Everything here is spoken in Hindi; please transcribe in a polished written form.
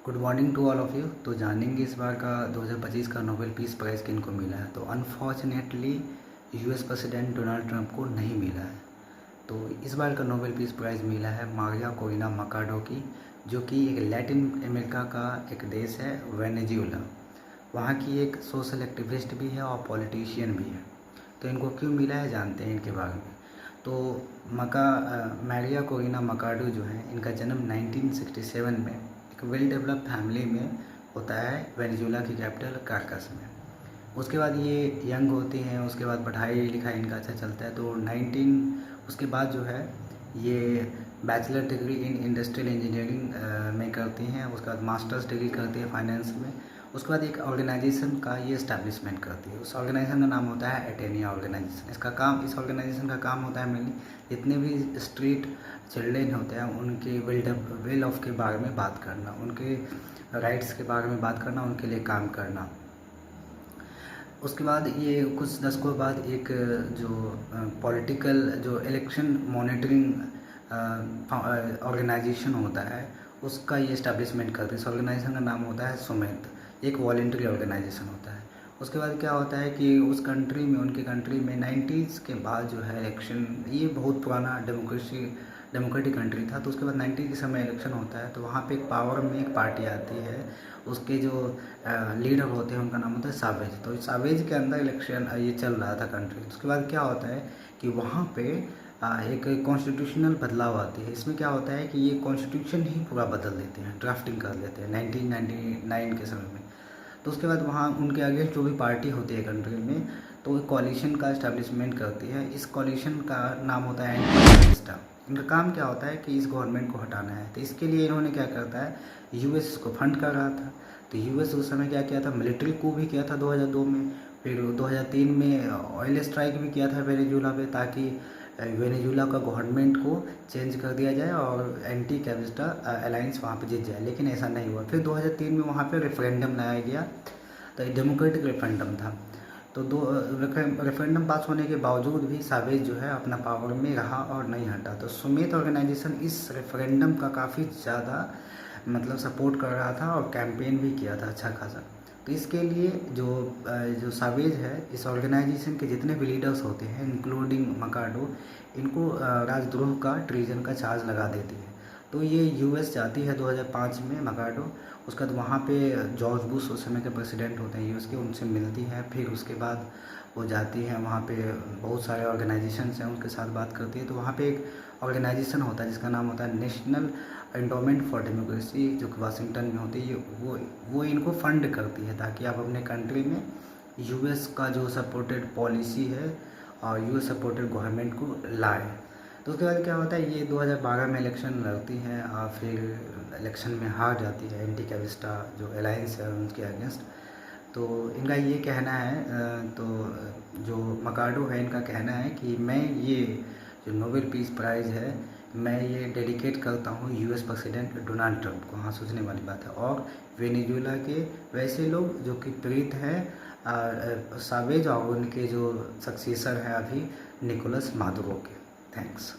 Good morning to all of you. तो जानेंगे इस बार का 2025 का नोबेल पीस प्राइज़ किनको मिला है। तो unfortunately US president Donald Trump को नहीं मिला है। तो इस बार का नोबेल पीस प्राइज़ मिला है मारिया कोरिना मकाडो की, जो कि एक लैटिन अमेरिका का एक देश है वेनेजुएला। वहाँ की एक सोशल एक्टिविस्ट भी है और पॉलिटिशियन भी है। तो इनको क्यों मिला है जानते हैं इनके बारे में। तो मारिया कोरिना मकाडो जो है, इनका जन्म 1967 में एक वेल डेवलप फैमिली में होता है वेनेजुएला की कैपिटल कारकस में। उसके बाद ये यंग होती हैं, उसके बाद पढ़ाई लिखाई इनका अच्छा चलता है। तो उसके बाद जो है ये bachelor degree in industrial engineering में करती हैं। उसके बाद मास्टर्स डिग्री करती है फाइनेंस में। उसके बाद एक ऑर्गेनाइजेशन का ये इस्टेब्लिशमेंट करती है। उस ऑर्गेनाइजेशन का नाम होता है एटेनिया ऑर्गेनाइजेशन। इस ऑर्गेनाइजेशन का काम होता है मेनली जितने भी स्ट्रीट चिल्ड्रेन होते हैं उनके वेल ऑफ के बारे में बात करना, उनके राइट्स के बारे में बात करना, उनके लिए काम करना। उसके बाद ये कुछ दशकों बाद एक जो पॉलिटिकल जो इलेक्शन मॉनिटरिंग ऑर्गेनाइजेशन होता है उसका ये इस्टेब्लिशमेंट करते हैं। इस ऑर्गेनाइजेशन का नाम होता है सुमेत, एक वॉलेंट्री ऑर्गेनाइजेशन होता है। उसके बाद क्या होता है कि उनके कंट्री में 90s के बाद जो है इलेक्शन, ये बहुत पुराना डेमोक्रेटिक कंट्री था। तो उसके बाद 90 के समय इलेक्शन होता है। तो वहाँ पे एक पावर में एक पार्टी आती है, उसके जो लीडर होते हैं उनका नाम होता है सावेज। तो सावेज के अंदर इलेक्शन ये चल रहा था कंट्री। उसके बाद क्या होता है कि वहाँ पे एक कॉन्स्टिट्यूशनल बदलाव आती है। इसमें क्या होता है कि ये कॉन्स्टिट्यूशन ही पूरा बदल देते हैं, ड्राफ्टिंग कर लेते हैं 1999 के समय में। तो उसके बाद वहाँ उनके अगेंस्ट जो भी पार्टी होती है कंट्री में, तो एक कॉलिशन का इस्टेब्लिशमेंट करती है। इस कॉलिशन का नाम होता है एंटी। इनका काम क्या होता है कि इस गवर्नमेंट को हटाना है। तो इसके लिए इन्होंने क्या करता है, यूएस को फंड कर रहा था। तो यूएस उस समय क्या किया था, मिलिट्री कू भी किया था 2002 में। फिर 2003 में ऑयल स्ट्राइक भी किया था वेनेजुएला पे, ताकि वेनेजुएला का गवर्नमेंट को चेंज कर दिया जाए और एंटी कैविस्टा अलायंस वहाँ पे जीत जाए। लेकिन ऐसा नहीं हुआ। फिर 2003 में वहाँ पे रेफरेंडम लाया गया। तो डेमोक्रेटिक रेफरेंडम था। तो रेफरेंडम पास होने के बावजूद भी सावेज जो है अपना पावर में रहा और नहीं हटा। तो सुमेत ऑर्गेनाइजेशन इस रेफरेंडम का काफ़ी ज़्यादा सपोर्ट कर रहा था और कैंपेन भी किया था अच्छा खासा। तो इसके लिए जो सावेज है, इस ऑर्गेनाइजेशन के जितने भी लीडर्स होते हैं इंक्लूडिंग मकाडो, इनको राजद्रोह का ट्रीजन का चार्ज लगा देती है। तो ये यूएस जाती है 2005 में मकाडो। उसके बाद वहाँ पे जॉर्ज बुश उस समय के प्रेसिडेंट होते हैं यूएस के, उनसे मिलती है। फिर उसके बाद वो जाती है वहाँ पे, बहुत सारे ऑर्गेनाइजेशंस हैं उनके साथ बात करती है। तो वहाँ पे एक ऑर्गेनाइजेशन होता है जिसका नाम होता है नेशनल एंडोमेंट फॉर डेमोक्रेसी, जो कि वाशिंगटन में होती है। वो इनको फंड करती है ताकि आप अपने कंट्री में यूएस का जो सपोर्टेड पॉलिसी है और यूएस सपोर्टेड गवर्नमेंट को लाए। तो उसके बाद क्या होता है, ये 2012 में इलेक्शन लड़ती हैं और फिर इलेक्शन में हार जाती है एंटी कैविस्टा जो अलायंस है उनके अगेंस्ट। तो इनका ये कहना है, तो जो मकाडो है इनका कहना है कि मैं ये जो नोबेल पीस प्राइज़ है मैं ये डेडिकेट करता हूँ यूएस प्रेसिडेंट डोनाल्ड ट्रंप को। हाँ, सोचने वाली बात है। और वेनेजुएला के वैसे लोग जो कि पीड़ित हैं सावेज और उनके जो सक्सेसर हैं अभी निकोलस मादुरो के। थैंक्स।